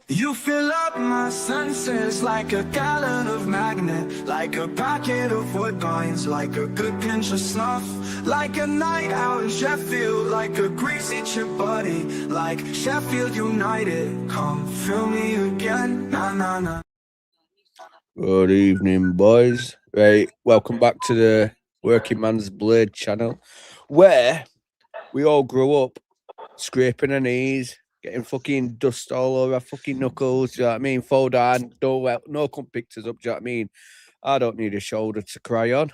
You fill up my senses like a gallon of magnet, like a packet of woodbines, like a good pinch of snuff, like a night out in Sheffield, like a greasy chip buddy, like Sheffield United. Come fill me again, na na na. Good evening, boys. Right, welcome back to the Working Man's Blade channel, where we all grew up scraping our knees, getting fucking dust all over our fucking knuckles. Do you know what I mean? Fall down, no come picked us up. Do you know what I mean? I don't need a shoulder to cry on.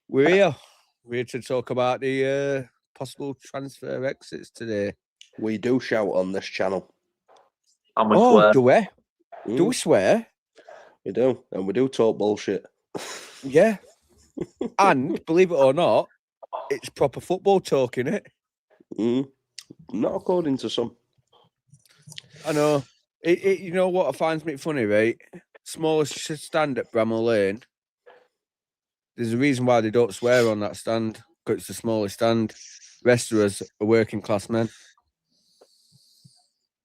We're here. We're here to talk about the possible transfer exits today. We do shout on this channel. And we swear. Do we? Do we swear? We do, and we do talk bullshit. Yeah. And believe it or not, it's proper football talk, innit? Not according to some. I know. You know what finds me funny, right? Smallest stand at Bramall Lane. There's a reason why they don't swear on that stand, because it's the smallest stand. Rest of us are working class men.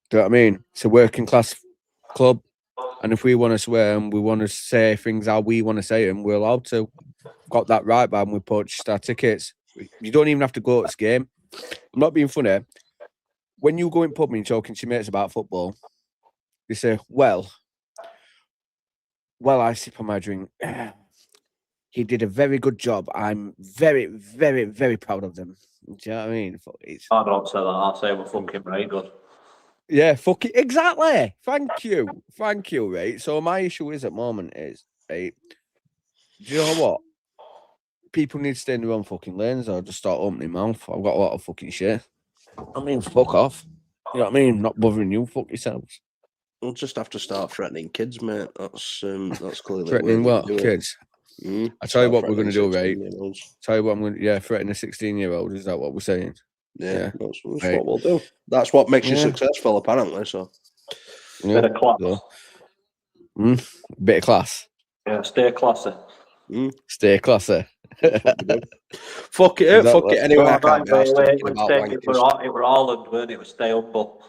Do you know what I mean? It's a working class club. And if we want to swear and we want to say things how we want to say them, we're allowed to. Got that right, man. We purchased our tickets. You don't even have to go to this game. I'm not being funny. When you go in pub and you're talking to your mates about football, they say, well, I sip on my drink. He did a very good job. I'm very, very, very proud of them. Do you know what I mean? I don't say that. I say we're fucking very good. Yeah, fuck it. Exactly. Thank you, right? So my issue is at the moment is, right, do you know what? People need to stay in their own fucking lanes or just start opening mouth. I've got a lot of fucking shit. I mean, fuck off. You know what I mean? Not bothering you, fuck yourselves. We'll just have to start threatening kids, mate. That's clearly threatening what? Kids? I tell you what we're going to do, right? Tell you what I'm going to, threaten a 16-year-old. Is that what we're saying? Yeah. That's right. What we'll do. That's what makes you successful, apparently. So, bit of class. Bit of class. Yeah, stay classy. Stay classy. Fuck it. Anyway, I can't be asked it were Holland, weren't it? It was stay humble.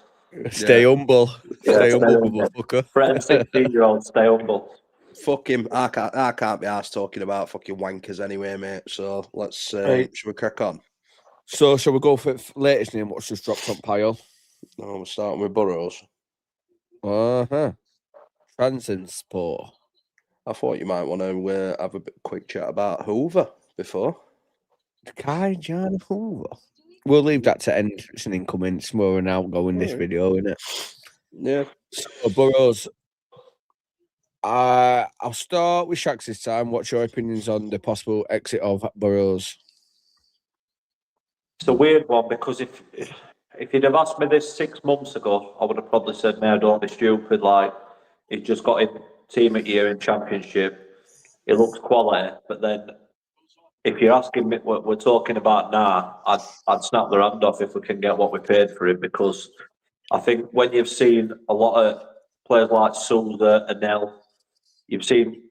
Stay humble. Stay humble, motherfucker. Threaten 16-year-old, stay humble. Fuck him. I can't be asked talking about fucking wankers anyway, mate. So let's should we crack on? So shall we go for latest name? What's just dropped on pile? No, we're starting with Burrows. Transport. I thought you might want to have a quick chat about Hoover before. Kai John Hoover. We'll leave that to end. It's an incoming. It's more an outgoing this video, isn't it? Yeah. So Burrows. I'll start with Shax this time. What's your opinions on the possible exit of Burrows? It's a weird one because if you'd have asked me this 6 months ago, I would have probably said, "No, don't be stupid." Like, he just got in team at year in Championship. It looks quality, but then if you're asking me what we're talking about now, I'd snap their hand off if we can get what we paid for him, because I think when you've seen a lot of players like Souza and Nell, you've seen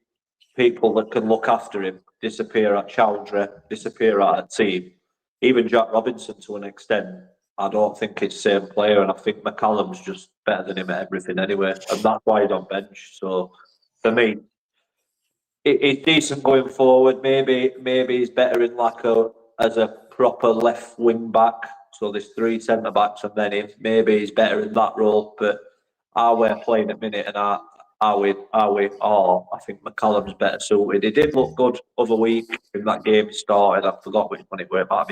people that can look after him disappear at Chowdhury, disappear at a team. Even Jack Robinson, to an extent, I don't think it's the same player, and I think McCallum's just better than him at everything anyway, and that's why he's on bench. So, for me, it's decent going forward. Maybe he's better in as a proper left wing back. So there's 3 centre backs and then him. Maybe he's better in that role. But our way of playing at minute and are we? I think McCallum's better suited. He did look good other week in that game he started. I forgot which one it were, but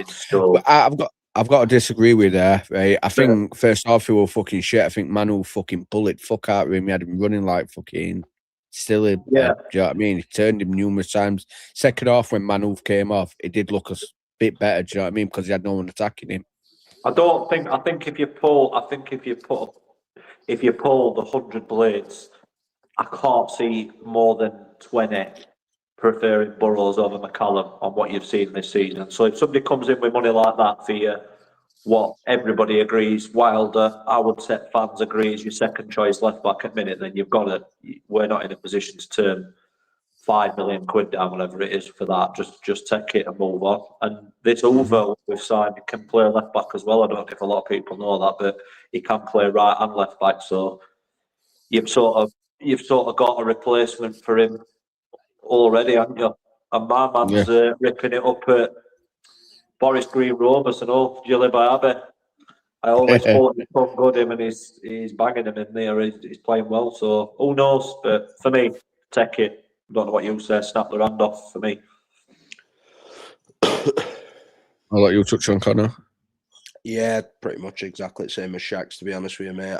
I've got to disagree with that, right? I think first half he was fucking shit. I think Manu fucking bullied fuck out of him. He had him running like fucking silly. Do you know what I mean? He turned him numerous times. Second half when Manu came off, it did look a bit better. Do you know what I mean? Because he had no one attacking him. I think if you pull the 100 blades, I can't see more than 20 preferring Burrows over McCallum on what you've seen this season. So if somebody comes in with money like that for you, what everybody agrees, Wilder, I would say fans agree is your second choice left back at minute, then you've got it. We're not in a position to turn £5 million down, whatever it is, for that. Just take it and move on. And this over we've signed, he can play left back as well. I don't know if a lot of people know that, but he can play right and left back. So you've sort of got a replacement for him already, haven't you? And my man's ripping it up at Boris Green Rovers and all, Gilly Abbey. I always thought he'd come good him, and he's banging him in there. He's playing well, so who knows? But for me, take it. I don't know what you say. Snap the hand off for me. I'll let you touch on Connor. Yeah, pretty much exactly the same as Shaq's, to be honest with you, mate.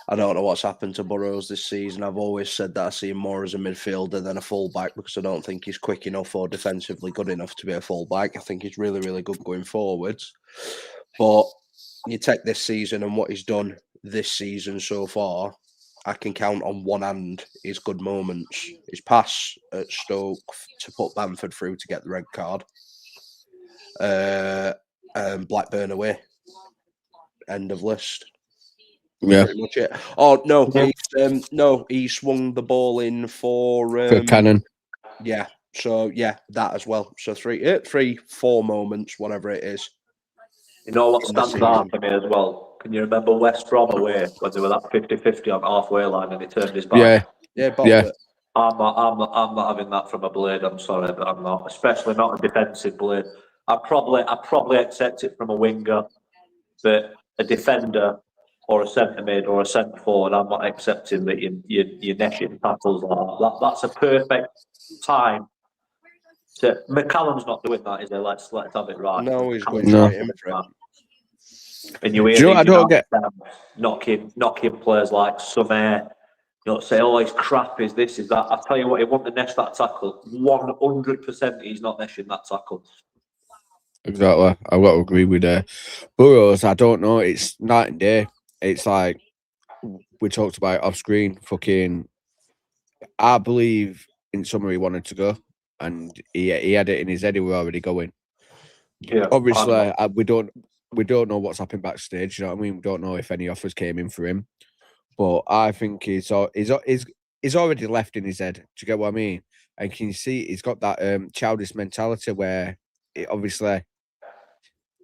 I don't know what's happened to Burrows this season. I've always said that I see him more as a midfielder than a fullback because I don't think he's quick enough or defensively good enough to be a fullback. I think he's really, really good going forwards. But you take this season and what he's done this season so far, I can count on one hand his good moments. His pass at Stoke to put Bamford through to get the red card. Blackburn away. End of list. Yeah, pretty much it. Oh no, he swung the ball in for Cannon. Yeah, so yeah, that as well. So 4 moments, whatever it is. You know what stands out for me as well? Can you remember West Brom away when they were that 50-50 on halfway line and he turned his back? Yeah. I'm not having that from a Blade. I'm sorry, but I'm not, especially not a defensive Blade. I probably accept it from a winger, but a defender or a centre mid or a centre forward, I'm not accepting that you're neshing tackles like that. That's a perfect time. So McCallum's not doing that, is he? Let's have it right. No, he's going straight in for it. And you hear knocking players like Sumer. You know, say, oh, he's crap, is this, is that. I tell you what, he won't nesh that tackle. 100% he's not neshing that tackle. Exactly. I've got to agree with Burrows. I don't know. It's night and day. It's like we talked about off screen. Fucking, I believe in summer he wanted to go, and he had it in his head. He was already going. Yeah. Obviously, we don't know what's happened backstage. You know what I mean? We don't know if any offers came in for him, but I think he's already left in his head. Do you get what I mean? And can you see he's got that childish mentality where obviously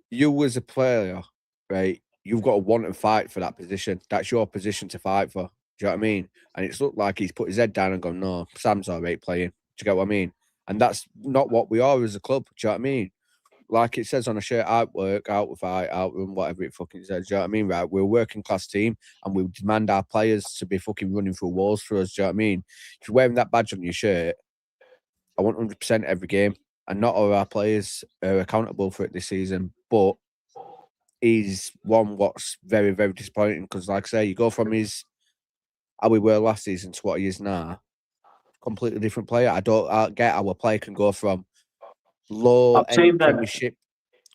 you as a player, right? You've got to want and fight for that position. That's your position to fight for. Do you know what I mean? And it's looked like he's put his head down and gone, no, Sam's all right playing. Do you get what I mean? And that's not what we are as a club. Do you know what I mean? Like it says on a shirt, outwork, outfight, outrun, whatever it fucking says. Do you know what I mean? Right? We're a working class team and we demand our players to be fucking running through walls for us. Do you know what I mean? If you're wearing that badge on your shirt, I want 100% every game. And not all our players are accountable for it this season. But he's one what's very, very disappointing because, like I say, you go from how we were last season to what he is now, completely different player. I get how a player can go from low end Premiership.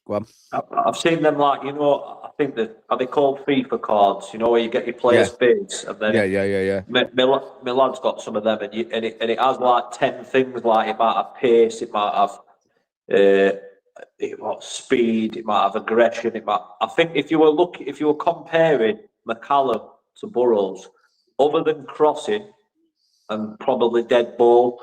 Go on. I've seen them like, you know, I think that, are they called FIFA cards? You know, where you get your players' bids and then yeah. My lad's got some of them, and it has like 10 things. Like it might have pace, it might have speed, it might have aggression. I think if you were comparing McCallum to Burrows, other than crossing and probably dead ball,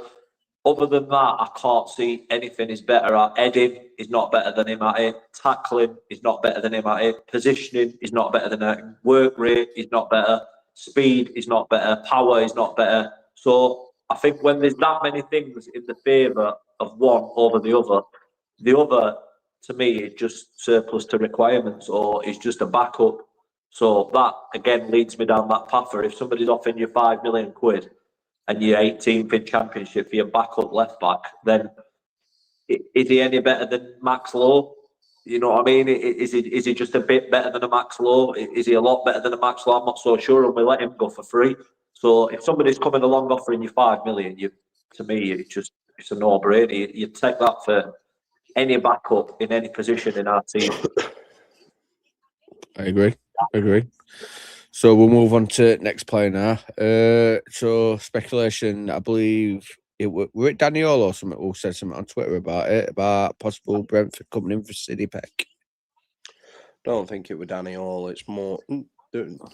other than that, I can't see anything is better at. Heading is not better than him at it. Tackling is not better than him at it. Positioning is not better than him. Work rate is not better. Speed is not better. Power is not better. So I think when there's that many things in the favour of one over the other, to me, is just surplus to requirements or is just a backup. So that, again, leads me down that path. Or if somebody's offering you £5 million and you're 18th in Championship for your backup left back, then is he any better than Max Lowe? You know what I mean? Is he just a bit better than a Max Lowe? Is he a lot better than a Max Lowe? I'm not so sure, and we let him go for free. So if somebody's coming along offering you £5 million, to me, it's a no-brainer. You take that for any backup in any position in our team. I agree. So we'll move on to next player now. So speculation, I believe were it Daniel or something who said something on Twitter about possible Brentford coming in for City Peck. Don't think it was Daniel. It's more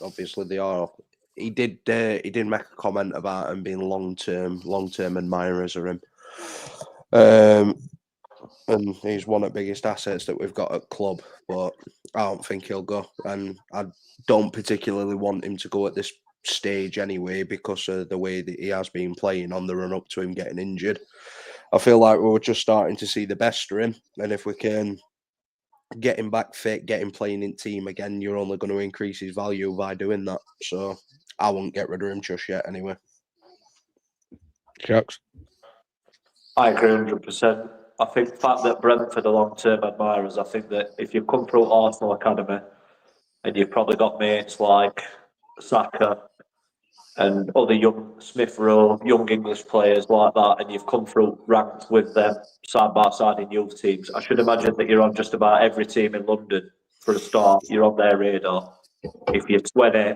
obviously they are. He did make a comment about him being long term admirers of him. And he's one of the biggest assets that we've got at club, but I don't think he'll go. And I don't particularly want him to go at this stage anyway because of the way that he has been playing on the run up to him getting injured. I feel like we're just starting to see the best of him, and if we can get him back fit, get him playing in team again, you're only going to increase his value by doing that. So I won't get rid of him just yet anyway. Shucks. I agree 100%. I think the fact that Brentford are long-term admirers, I think that if you've come through Arsenal Academy and you've probably got mates like Saka and other young Smith Rowe, young English players like that, and you've come through ranked with them side by side in youth teams, I should imagine that you're on just about every team in London for a start. You're on their radar. If you're 20,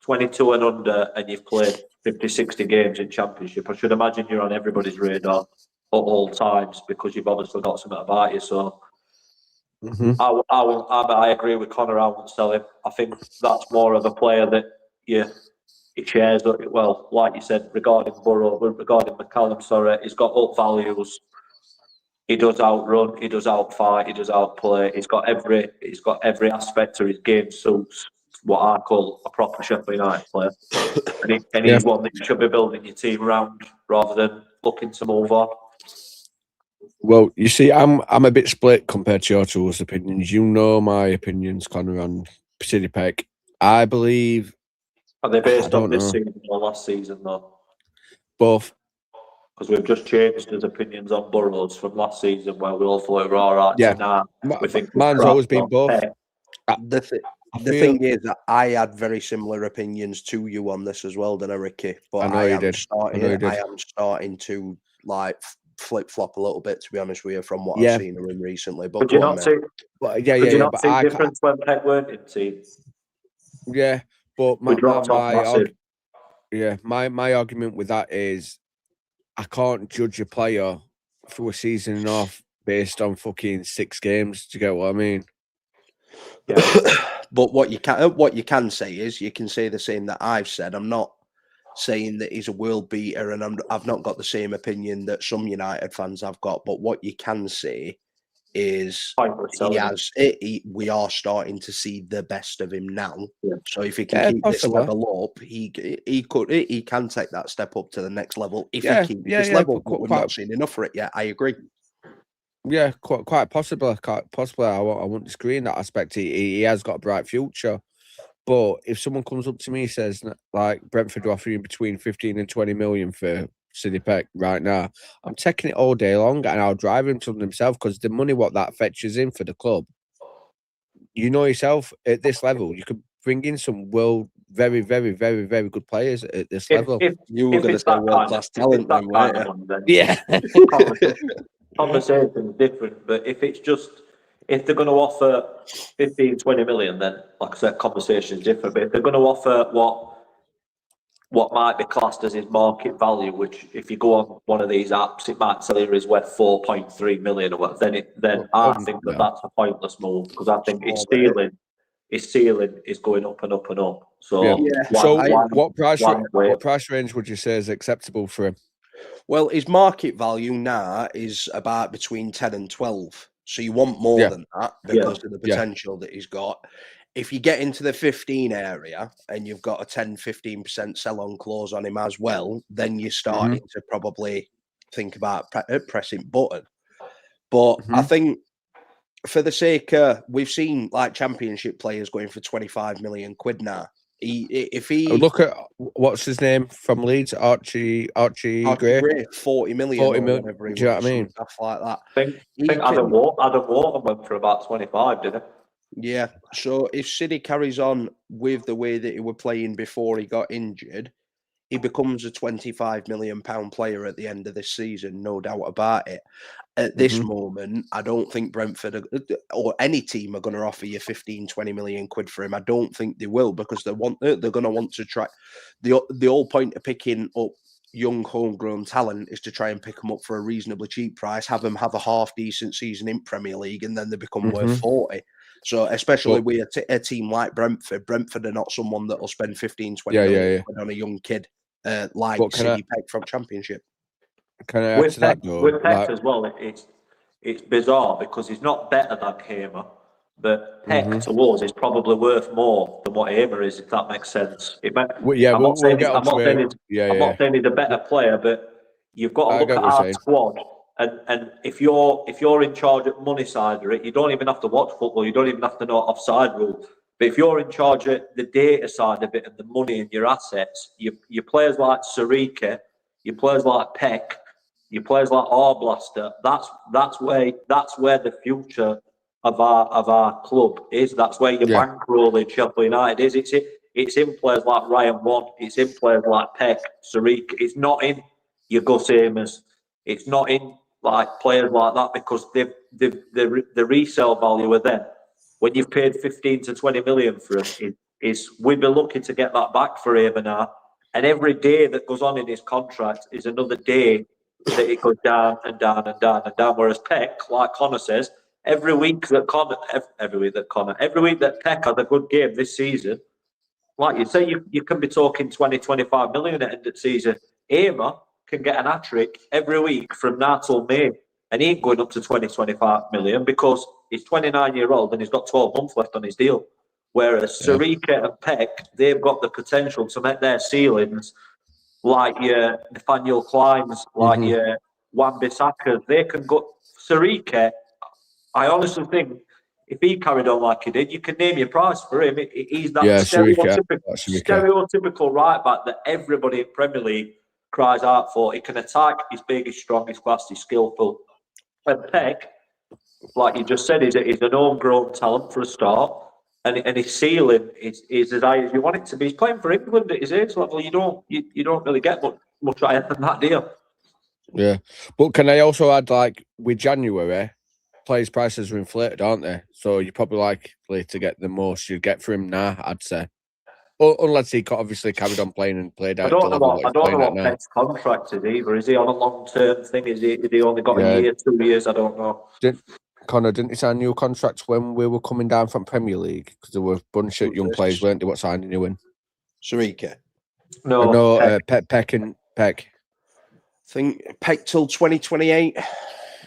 22 and under and you've played 50, 60 games in Championship, I should imagine you're on everybody's radar at all times because you've obviously got something about you. So I agree with Connor. I won't sell him. I think that's more of a player that he shares. Well, like you said, regarding Burrows, regarding McCallum, he's got up values. He does outrun. He does outfight. He does outplay. He's got every aspect of his game suits what I call a proper Sheffield United player. And he's one that you should be building your team around rather than looking to move on. Well, you see, I'm a bit split compared to your tools' opinions. You know my opinions, Connor, on City Peck. I believe. Are they based on this season or last season, though? Both. Because we've just changed his opinions on Burrows from last season where we all thought we were all right to now. Mine's always been both. The thing is that I had very similar opinions to you on this as well, didn't I, Ricky? But I am starting to like flip-flop a little bit, to be honest with you, from what I've seen of him recently. But could you not see difference when Peck weren't in team? Yeah, but my argument with that is I can't judge a player for a season and a half based on fucking 6 games. Do you get what I mean? Yeah. But what you can say is you can say the same that I've said. I'm not saying that he's a world beater, and I've not got the same opinion that some United fans have got. But what you can say is we are starting to see the best of him now. Yeah. So if he can keep this level up, he can take that step up to the next level. If he keeps this level, but we've not seen enough for it yet. I agree. Yeah, quite possibly. I won't disagree in that aspect. He has got a bright future. But if someone comes up to me and says, like, Brentford are offering between 15 and 20 million for City Peck right now, I'm taking it all day long and I'll drive him to them himself because the money what that fetches in for the club, you know yourself, at this level, you could bring in some very, very, very, very good players at this level. You were going to say world-class talent then, weren't you? Yeah. Conversation is different, but if they're going to offer 15, 20 million, then like I said, conversation is different. But if they're going to offer what might be classed as his market value, which if you go on one of these apps, it might tell you is worth 4.3 million or whatever, then I think that's a pointless move because I think his ceiling is going up and up and up. So, what price range would you say is acceptable for him? Well, his market value now is about between 10 and 12. So you want more than that because of the potential that he's got. If you get into the 15 area and you've got a 10, 15% sell-on clause on him as well, then you're starting to probably think about pressing button. But I think for the sake we've seen like Championship players going for 25 million quid now. If he look at what's his name from Leeds, Archie Gray, 40 million. 40 million. Do you know what I mean? Stuff like that. I think Adam Wharton went for about 25, didn't he? Yeah. So if City carries on with the way that he were playing before he got injured, he becomes a £25 million player at the end of this season, no doubt about it. At this moment, I don't think Brentford or any team are going to offer you 15, 20 million quid for him. I don't think they will because they're going to want to try. The whole point of picking up young homegrown talent is to try and pick them up for a reasonably cheap price, have them have a half decent season in Premier League, and then they become worth 40. So especially with a team like Brentford are not someone that will spend 15, 20 million on a young kid like City Peck from Championship. Can I add to that though? With Peck as well, it's bizarre because he's not better than Hamer, But Peck to us is probably worth more than what Ehije is, if that makes sense. Well, yeah, I'm we'll not saying get onto it. I'm not saying he's a better player, but you've got to I look get at what you're our saying. squad. And if you're in charge at money side of it, you don't even have to watch football. You don't even have to know offside rule. But if you're in charge of the data side of it and the money and your assets, your players like Sarika, your players like Peck, your players like Arblaster, that's where the future of our club is. That's where your bankroll in Sheffield United is. It's in players like Ryan One. It's in players like Peck, Sarika. It's not in your Gus Amers. It's not in like players like that because the resale value of them when you've paid 15 to 20 million for him is we'd be lucky to get that back for him now. And every day that goes on in his contract is another day that it goes down and down and down and down. Whereas Peck, like Connor says, every week that Peck has a good game this season, like you say, you can be talking 20, 25 million at the end of the season. Ehije can get an hat-trick every week from now till May. And he ain't going up to 20, 25 million because he's 29-year-old and he's got 12 months left on his deal. Whereas Sarika and Peck, they've got the potential to make their ceilings like your Nathaniel Kleins, like your Wan-Bissaka. They can go. Sarika, I honestly think if he carried on like he did, you can name your price for him. He's that stereotypical right back that everybody in Premier League cries out for. He can attack, he's big, he's strong, he's fast, he's skillful. And Peck, like you just said, he's an homegrown talent for a start. And his ceiling is as high as you want it to be. He's playing for England at his age level. You don't really get much higher than that deal. Yeah. But can I also add, like, with January, players' prices are inflated, aren't they? So you're probably likely to get the most you get for him now, I'd say. Unless he obviously carried on playing and played out. I don't know what Peck's contract is either. Is he on a long-term thing? Is he only got a year, 2 years? I don't know. Connor, didn't he sign new contracts when we were coming down from Premier League? Because there were a bunch of young players, weren't they, what signed new in? Sarika? No, Peck and Peck. I think Peck till 2028.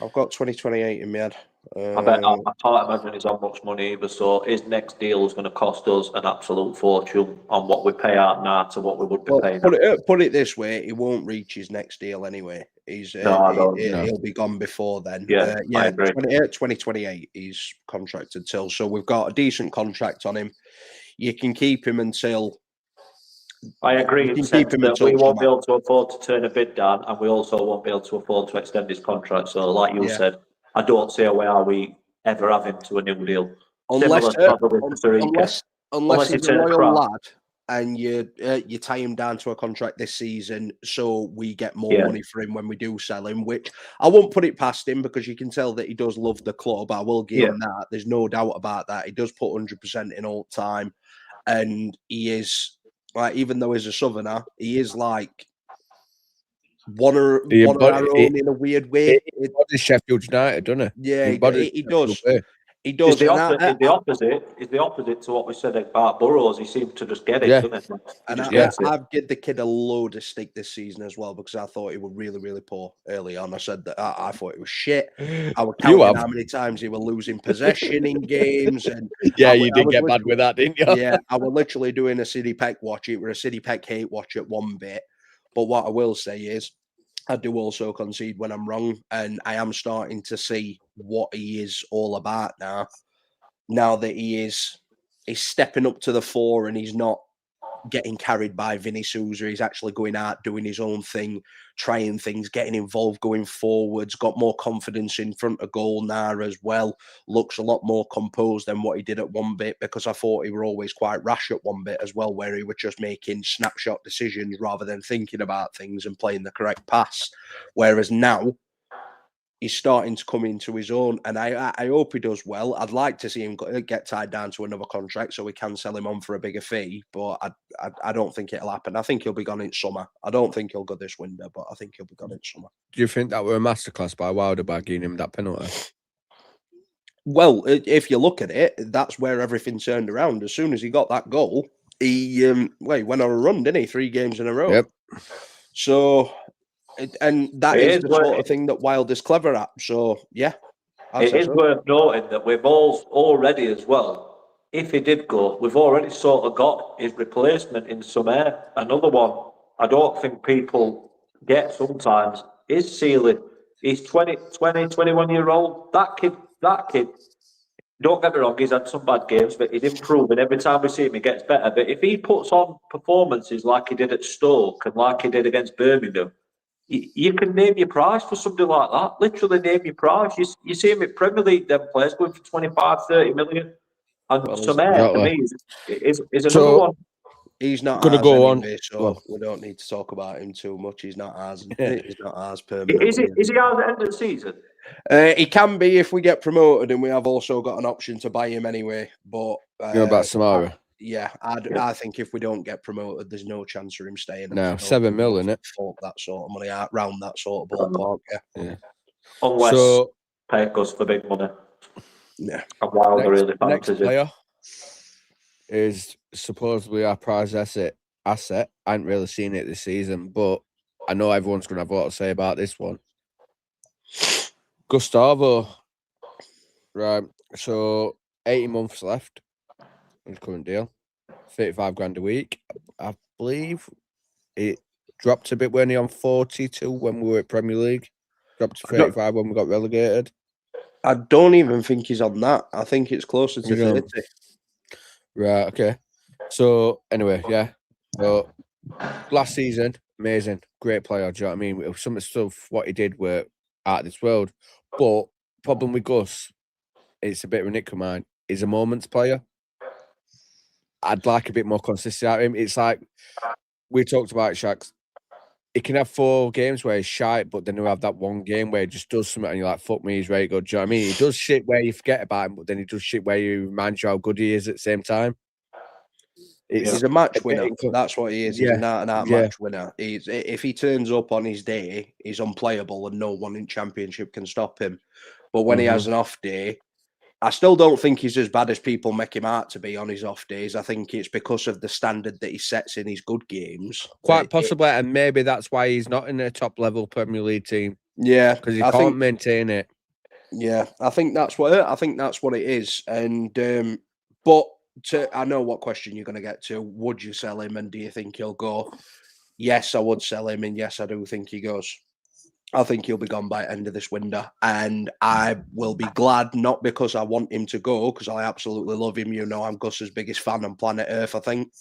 I've got 2028 in my head. I can't imagine he's on much money either. So his next deal is going to cost us an absolute fortune on what we pay out now to what we would be paying. Put it this way: he won't reach his next deal anyway. He'll be gone before then. Yeah, I agree. 2028 he's contracted till. So we've got a decent contract on him. You can keep him until. I agree. That we won't be able to afford to turn a bid down, and we also won't be able to afford to extend his contract. So, like you said, I don't see a way how we ever have him to a new deal. Unless he's a loyal lad and you tie him down to a contract this season, so we get more money for him when we do sell him. Which I won't put it past him because you can tell that he does love the club. I will give him that. There's no doubt about that. He does put 100% in all the time, and he is. Like, even though he's a Southerner, he is like one of our own in a weird way. He embodies Sheffield United, doesn't he? Yeah, he does. He does. He's the opposite to what we said about Burrows. He seemed to just get it, doesn't he? And I've given the kid a load of stick this season as well because I thought he was really, really poor early on. I said that I thought it was shit. I was counting how many times he was losing possession in games. And you did get mad with that, didn't you? Yeah, I was literally doing a City Peck watch. It was a City Peck hate watch at one bit. But what I will say is, I do also concede when I'm wrong, and I am starting to see what he is all about now. Now that he's stepping up to the fore and he's not getting carried by Vinny Souza, he's actually going out, doing his own thing, trying things, getting involved, going forwards, got more confidence in front of goal now as well. Looks a lot more composed than what he did at one bit, because I thought he were always quite rash at one bit as well, where he was just making snapshot decisions rather than thinking about things and playing the correct pass. Whereas now, he's starting to come into his own, and I hope he does well. I'd like to see him get tied down to another contract so we can sell him on for a bigger fee, but I don't think it'll happen. I think he'll be gone in summer. I don't think he'll go this window, but I think he'll be gone in summer. Do you think that were a masterclass by Wilder by giving him that penalty? Well, if you look at it, that's where everything turned around. As soon as he got that goal, he went on a run, didn't he? 3 games in a row. Yep. So... And that is the sort of thing that Wilder's clever at. So, yeah, It is worth noting that we've all already as well, if he did go, we've already sort of got his replacement in some air. Another one I don't think people get sometimes is Sealy. He's 21-year-old. That kid, don't get me wrong, he's had some bad games, but he's improving. Every time we see him, he gets better. But if he puts on performances like he did at Stoke and like he did against Birmingham, you can name your price for somebody like that. Literally name your price. You see him in Premier League, them players going for 25, 30 million. And Sumer, to me, is another one. He's not gonna ours go anyway, on. so we don't need to talk about him too much. He's not ours. He's not ours permanently. Is he ours at the end of the season? He can be if we get promoted, and we have also got an option to buy him anyway. But You know about Samara? I think if we don't get promoted, there's no chance for him staying. No, 7 million, innit? That sort of money out round that sort of ballpark. Yeah. Unless Peck goes for big money. Yeah. And Wilder really next fancies player is supposedly our prize asset. I ain't really seen it this season, but I know everyone's going to have a lot to say about this one. Gustavo. Right. So 80 months left in the current deal. 35 grand a week. I believe it dropped a bit when he on 42 when we were at Premier League. Dropped to 35 when we got relegated. I don't even think he's on that. I think it's closer to 30. Right, okay. So anyway, yeah. So last season, amazing, great player. Do you know what I mean? Some of the stuff what he did were out of this world. But problem with Gus, it's a bit of a nick of mine. He's a moments player. I'd like a bit more consistency out of him. It's like we talked about Shaqs. He can have 4 games where he's shite, but then he'll have that one game where he just does something and you're like, fuck me, he's very good. Do you know what I mean? He does shit where you forget about him, but then he does shit where you remind you how good he is at the same time. He's a match winner. That's what he is. He's an out-and-out match winner. If he turns up on his day, he's unplayable and no one in Championship can stop him. But when he has an off day, I still don't think he's as bad as people make him out to be on his off days. I think it's because of the standard that he sets in his good games. Quite possibly, and maybe that's why he's not in a top-level Premier League team. Yeah, because he can't maintain it. Yeah, I think that's what it is. And but I know what question you're going to get to. Would you sell him, and do you think he'll go? Yes, I would sell him, and yes, I do think he goes. I think he'll be gone by the end of this window, and I will be glad, not because I want him to go, because I absolutely love him. You know, I'm Gus's biggest fan on planet Earth, I think.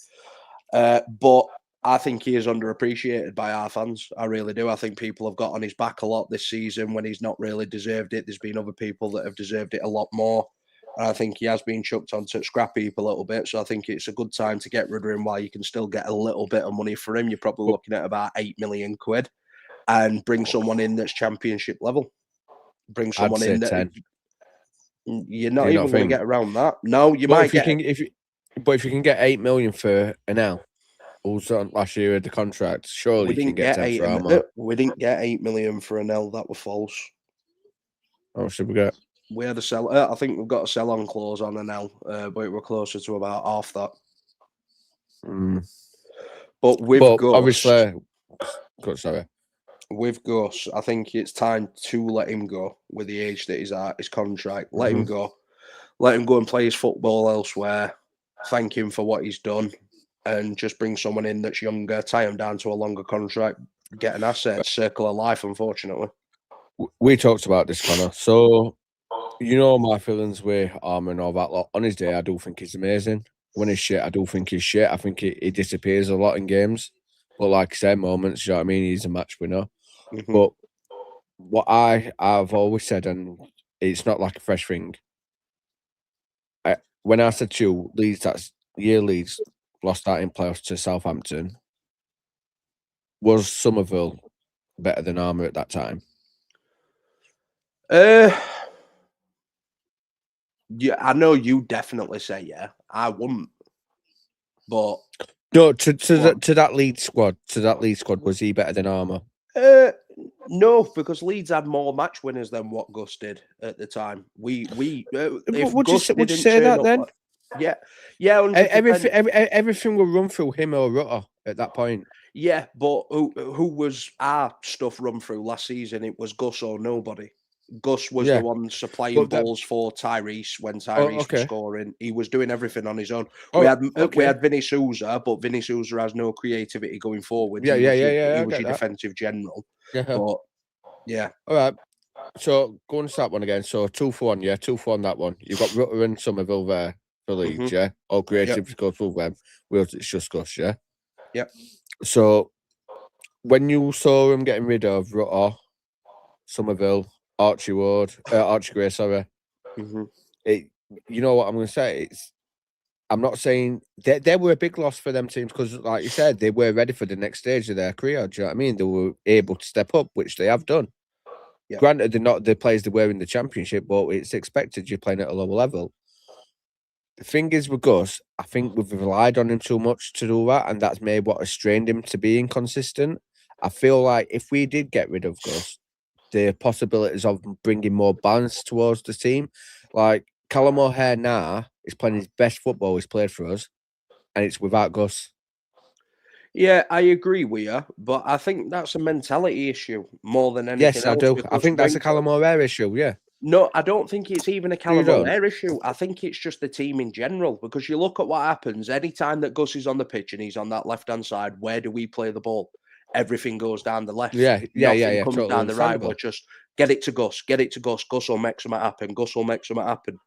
But I think he is underappreciated by our fans. I really do. I think people have got on his back a lot this season when he's not really deserved it. There's been other people that have deserved it a lot more. And I think he has been chucked onto scrap heap a little bit. So I think it's a good time to get rid of him while you can still get a little bit of money for him. You're probably looking at about 8 million quid. And bring someone in that's Championship level. Bring someone in that 10. You're not even going to get around that. No, you but might if get. If you can get 8 million for an L, also last year with the contract, surely you can get 10 for Armour. We didn't get 8 million for an L. That was false. How much did we get? We had a sell. I think we've got a sell-on clause on an L, but it were closer to about half that. But with Gus, obviously, sorry. With Gus, I think it's time to let him go with the age that he's at, his contract. Let him go. Let him go and play his football elsewhere. Thank him for what he's done. And just bring someone in that's younger, tie him down to a longer contract, get an asset, circle of life, unfortunately. We talked about this, Connor. So, you know my feelings with Armour and all that lot. On his day, I do think he's amazing. When he's shit, I do think he's shit. I think he disappears a lot in games. But like I said, moments, you know what I mean? He's a match winner. But what I've always said, and it's not like a fresh thing, when I said to you, Leeds lost out in playoffs to Southampton, was Somerville better than Armour at that time? Yeah, I know you definitely say yeah. I wouldn't, but no, to that Leeds squad, was he better than Armour? No, because Leeds had more match winners than what Gus did at the time. Would you say that then? Yeah. 100%. Everything will run through him or Rutter at that point. Yeah, but who was our stuff run through last season? It was Gus or nobody. Gus was Yeah. the one supplying But that- balls for Tyrese when Tyrese was okay. scoring. He was doing everything on his own. Oh, We had Vinny Souza, but Vinny Souza has no creativity going forward. Yeah, He yeah, was yeah, your, yeah, He I was get your that. defensive general. Yeah. But yeah, All right. So go on to that one again. So 2-for-1, yeah, 2-for-1 that one. You've got Rutter and Somerville there for Leeds, yeah. All creative goes through them. Whereas it's just Gus, yeah. Yep. So when you saw him getting rid of Rutter, Somerville, Archie Gray, sorry. You know what I'm going to say? I'm not saying they were a big loss for them teams because, like you said, they were ready for the next stage of their career. Do you know what I mean? They were able to step up, which they have done. Yep. Granted, they're not the players they were in the championship, but it's expected you're playing at a lower level. The thing is with Gus, I think we've relied on him too much to do that, and that's maybe what has strained him to be inconsistent. I feel like if we did get rid of Gus, the possibilities of bringing more balance towards the team, like Callum O'Hare now is playing his best football he's played for us, and it's without Gus. Yeah, I agree with you, but I think that's a mentality issue more than anything Yes, else. I do. I because think that's a when- Callum O'Hare issue, yeah. No, I don't think it's even a you Callum don't? O'Hare issue. I think it's just the team in general. Because you look at what happens anytime that Gus is on the pitch and he's on that left-hand side, where do we play the ball? Everything goes down the left. Yeah, Nothing comes totally down the right. understandable. We're just get it to Gus. Gus will make something happen. Gus will make something happen.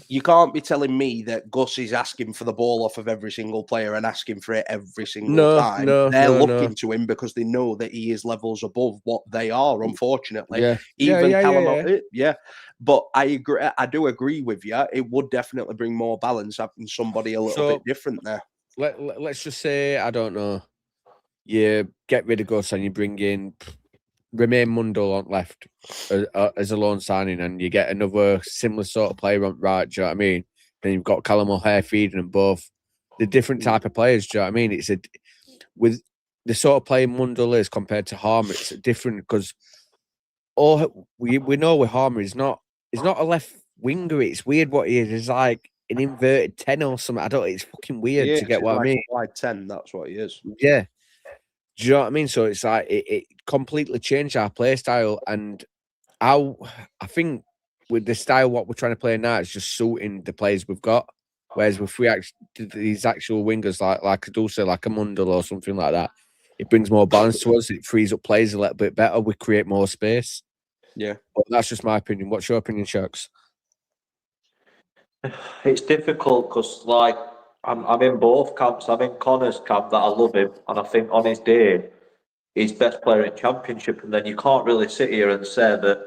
You can't be telling me that Gus is asking for the ball off of every single player and asking for it every single time. They're looking to him because they know that he is levels above what they are, unfortunately. Yeah. But I agree. I do agree with you. It would definitely bring more balance having somebody a little bit different there. Let's just say, I don't know, you get rid of Gus and you bring in Remain Mundell on left as a loan signing, and you get another similar sort of player on right. Do you know what I mean? Then you've got Callum O'Hare feeding them both. The different type of players. Do you know what I mean? With the sort of player Mundell is compared to Harmer. It's different because we know with Harmer he's not a left winger. It's weird what he is. He's like an inverted 10 or something. I don't. It's fucking weird to get what I mean. Wide 10. That's what he is. Yeah. Do you know what I mean? So it's like it completely changed our play style, and I think with the style what we're trying to play now, it's just suiting the players we've got. Whereas if we actually did these actual wingers like I do say, like a Mundell or something like that, it brings more balance to us. It frees up players a little bit better. We create more space. Yeah, but that's just my opinion. What's your opinion, Sharks? It's difficult because, like, I'm in both camps. I'm in Connor's camp that I love him, and I think on his day, he's best player in Championship. And then you can't really sit here and say that.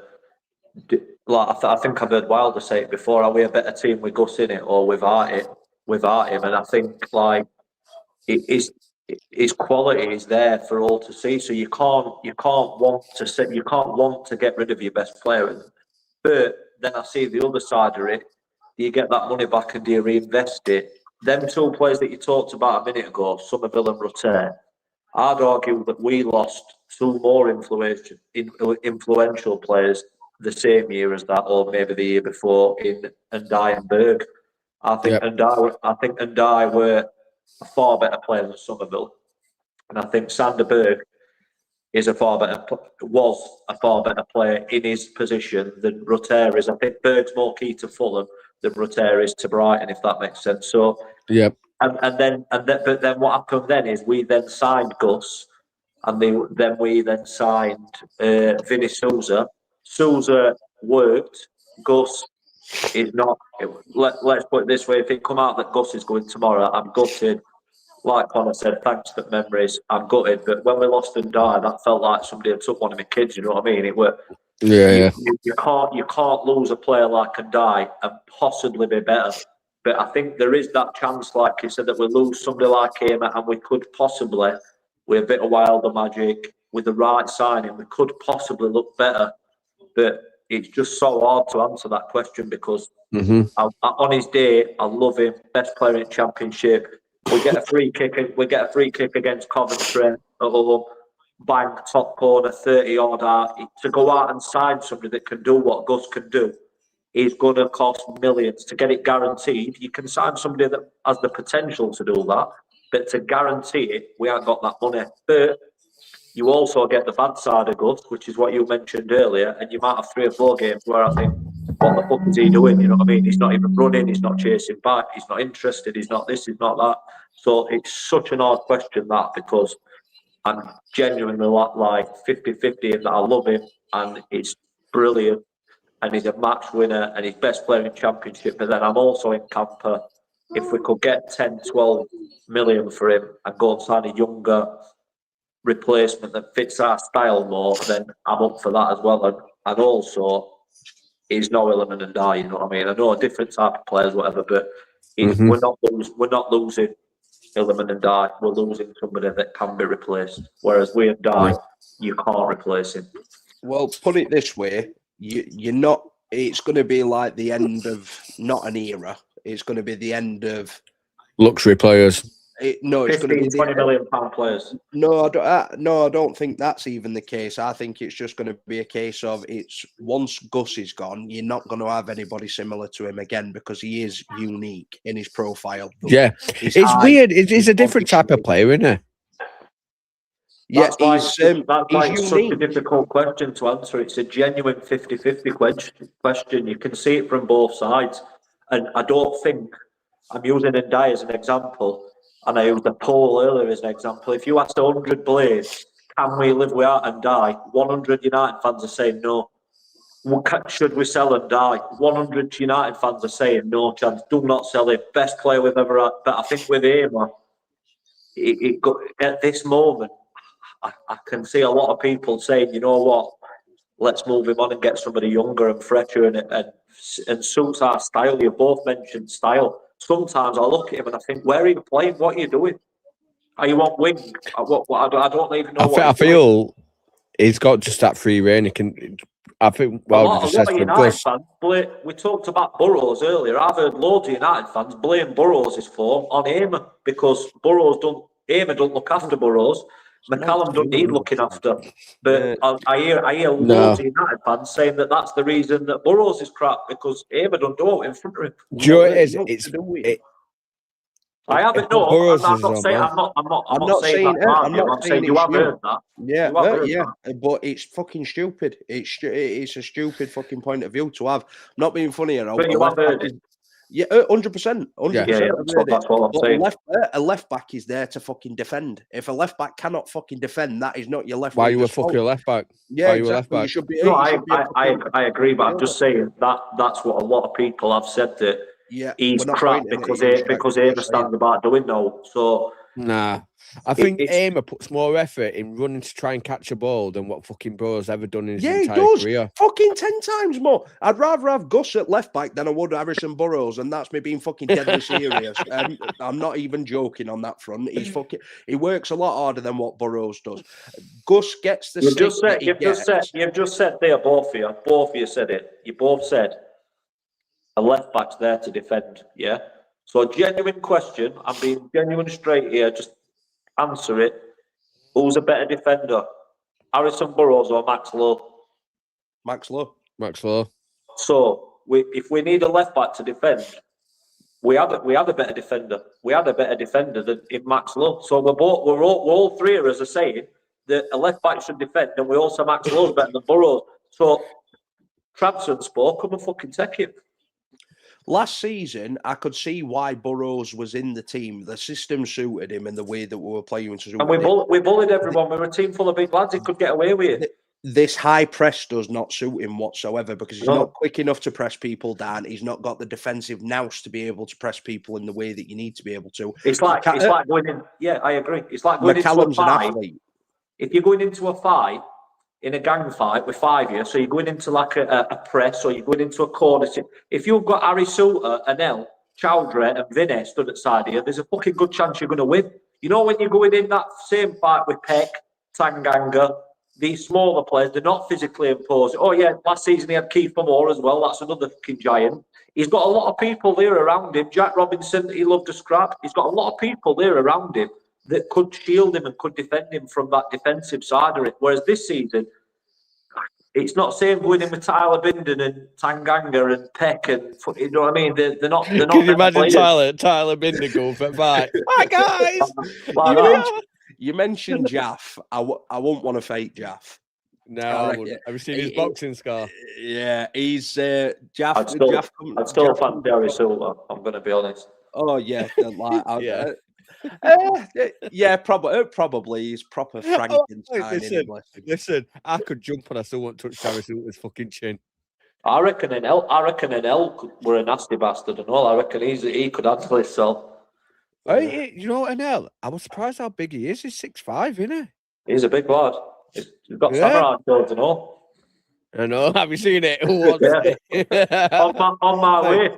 Like I think I've heard Wilder say it before. Are we a better team with Gus in it or without it? Without him, and I think like his quality is there for all to see. So you can't want to get rid of your best player. But then I see the other side of it. Do you get that money back and do you reinvest it? Them two players that you talked about a minute ago, Somerville and Rutter, I'd argue that we lost two more influential players the same year as that, or maybe the year before, in Ndai and Berg. I think Ndai were a far better player than Somerville, and I think Sander Berg was a far better player in his position than Rutter is. I think Berg's more key to Fulham than Rutter is to Brighton, if that makes sense. So yeah. But then what happened then is we then signed Gus, and then we signed Vinny Souza. Souza worked. Gus is not. Let's put it this way: if it come out that Gus is going tomorrow, I'm gutted. Like Connor said, thanks for the memories. I'm gutted, but when we lost and died, that felt like somebody had took one of my kids. You know what I mean? It were. You can't lose a player like Ndai and possibly be better. But I think there is that chance, like you said, that we lose somebody like him, and we could possibly, with a bit of Wilder magic, with the right signing, we could possibly look better. But it's just so hard to answer that question because on his day, I love him, best player in Championship. We get a free kick. Against Coventry at home. Bang, top corner, 30-yard out. To go out and sign somebody that can do what Gus can do is going to cost millions. To get it guaranteed, you can sign somebody that has the potential to do that, but to guarantee it, we haven't got that money. But you also get the bad side of Gus, which is what you mentioned earlier, and you might have 3 or 4 games where I think, what the fuck is he doing? You know what I mean? He's not even running, he's not chasing back, he's not interested, he's not this, he's not that. So it's such an odd question, that, because I'm genuinely like 50-50 in that I love him and it's brilliant and he's a match winner and he's best player in Championship. But then I'm also in camper, if we could get 10-12 million for him and go and sign a younger replacement that fits our style more, then I'm up for that as well. And also, he's no element and die. You know what I mean? I know a different type of players, whatever, but we're not losing element and die. We're losing somebody that can be replaced. Whereas we and die, you can't replace him. Well, put it this way: you're not. It's going to be like the end of not an era. It's going to be the end of luxury players. No, it's going to be £15-20 million players. No, I don't think that's even the case. I think it's just going to be a case of it's once Gus is gone, you're not going to have anybody similar to him again because he is unique in his profile. Yeah, it's weird. He's a different type of player, isn't he? Yeah, that's why it's such a difficult question to answer. It's a genuine 50-50 question. You can see it from both sides. And I don't think, I'm using Ndiaye as an example, and I used the poll earlier as an example. If you asked 100 Blades, can we live without Ndiaye? 100 United fans are saying no. Should we sell Ndiaye? 100 United fans are saying no chance. Do not sell him. Best player we've ever had. But I think with Ehije, at this moment, I can see a lot of people saying, you know what, let's move him on and get somebody younger and fresher and suits our style. You both mentioned style. Sometimes I look at him and I think, where are you playing? What are you doing? Are you on wing? I don't even know I feel he's got just that free rein. He can. I think. Well, a lot of United fans. We talked about Burrows earlier. I've heard loads of United fans blame Burrows' form on Ehije because Ehije don't look after Burrows. McCallum don't need looking after. But I hear loads of United fans saying that's the reason that Burrows is crap because Ehije don't do it in front of him. Do you know what it is? I haven't. No, I'm not saying. I'm not saying that. I'm saying you have heard that. Yeah, but it's fucking stupid. It's a stupid fucking point of view to have. Not being funny, you know. But you have heard it. Yeah, 100%. 100%. Yeah, that's what I'm saying. A left back is there to fucking defend. If a left back cannot fucking defend, that is not your left. Why you a fucking left back? Yeah, exactly. You should be. No, I agree, but I'm just saying that's what a lot of people have said that. Yeah, he's crap because Ehije stands about doing no. So nah, I think Ehije puts more effort in running to try and catch a ball than what fucking Burrows ever done in his entire career. Fucking 10 times more. I'd rather have Gus at left back than I would Harrison Burrows, and that's me being fucking deadly serious. I'm not even joking on that front. He works a lot harder than what Burrows does. Gus gets the. You've just said there, both of you said it. You both said. A left back's there to defend, yeah? So a genuine question, I'm being genuine straight here, just answer it. Who's a better defender? Harrison Burrows or Max Lowe? Max Lowe. So if we need a left back to defend, we had a better defender. We had a better defender than in Max Lowe. So we're all three of us are saying that a left back should defend, and we also Max Lowe's better than Burrows. So Trabzonspor, come and fucking take him. Last season, I could see why Burrows was in the team. The system suited him in the way that we were playing. And we bullied everyone. We were a team full of big lads. He could get away with it. This high press does not suit him whatsoever because he's not quick enough to press people down. He's not got the defensive nous to be able to press people in the way that you need to be able to. It's like going in. Yeah, I agree. It's like going into a fight. An athlete. If you're going into a fight, in a gang fight with 5 of you, so you're going into like a press or you're going into a corner. If you've got Harry Suter, Anel, Chowdhury and Vinay stood at side of you, there's a fucking good chance you're going to win. You know, when you're going in that same fight with Peck, Tanganga, these smaller players, they're not physically imposing. Oh yeah, last season he had Kiefer Moore as well. That's another fucking giant. He's got a lot of people there around him. Jack Robinson, he loved to scrap. He's got a lot of people there around him that could shield him and could defend him from that defensive side of it. Whereas this season, it's not same going in with Tyler Binden and Tanganga and Peck and you know what I mean. They're not. Can you imagine Tyler Binden going for a fight? Hi guys. You mentioned Jaff. I won't want to fake Jaff. No, I wouldn't. Have you seen his boxing scar? Yeah, he's Jaff. I'd still fancy Harry Silver. I'm going to be honest. Oh yeah, like Yeah. yeah, probably he's proper Frankenstein. Listen, I could jump and I still won't touch Harry Silver's fucking chin. I reckon an elk were a nasty bastard and all. I reckon he could handle it. So, Hey, you know what, Anel? I was surprised how big he is. He's 6'5", isn't he? He's a big lad. He's got samurai swords and all. I know. Have you seen it? on my way.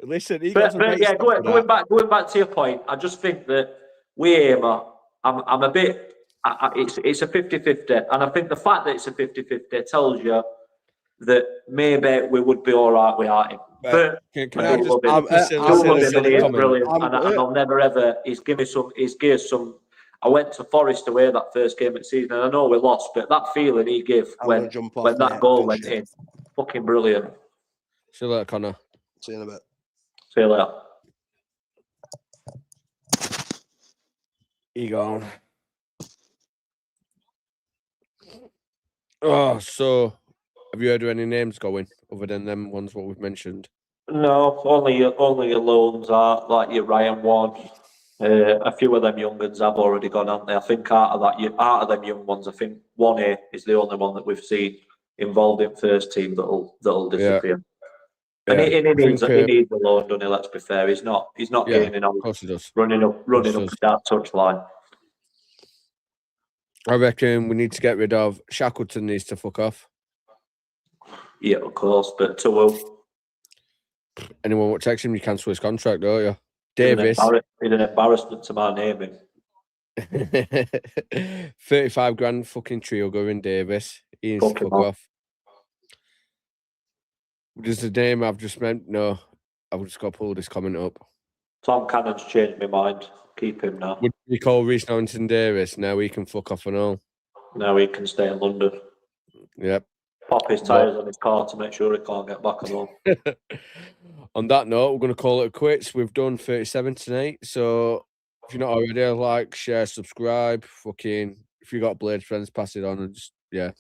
Listen, going back to your point, I just think that we aim at, I'm a bit, it's a 50-50, and I think the fact that it's a 50-50 tells you that maybe we would be all right without him. But can I just he's brilliant, and I'll never ever. He's given some. I went to Forest away that first game of the season, and I know we lost, but that feeling he gave when that goal went in, fucking brilliant. See you later, Connor. See you in a bit. See you later. You gone. Oh, so have you heard of any names going other than them ones what we've mentioned? No, only your loans are like your Ryan one. A few of them young ones have already gone, haven't they? I think out of them young ones, I think 1A is the only one that we've seen involved in first team that'll disappear. And he needs a loan, doesn't he? Let's be fair. He's not gaining on. Of course he does. Running up that touch line. I reckon we need to get rid of Shackleton. Needs to fuck off. Yeah, of course, but to will. Anyone want to text him, you cancel his contract, don't you? Davis. He's an embarrassment to my naming. 35 grand fucking trio going Davis. He needs to fuck off. Does the name I've just meant? No. I've just got to pull this comment up. Tom Cannon's changed my mind. Keep him now. Would we call Reece Norrington Davis? Now he can fuck off and all. Now he can stay in London. Yep. Pop his tyres on his car to make sure he can't get back and all. On that note, we're going to call it quits. We've done 37 tonight. So if you're not already, like, share, subscribe. Fucking, if you got Blade friends, pass it on and just, yeah.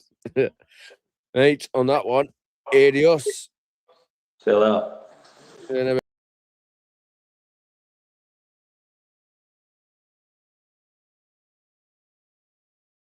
Right, on that one, adios. See you later. See you in a bit.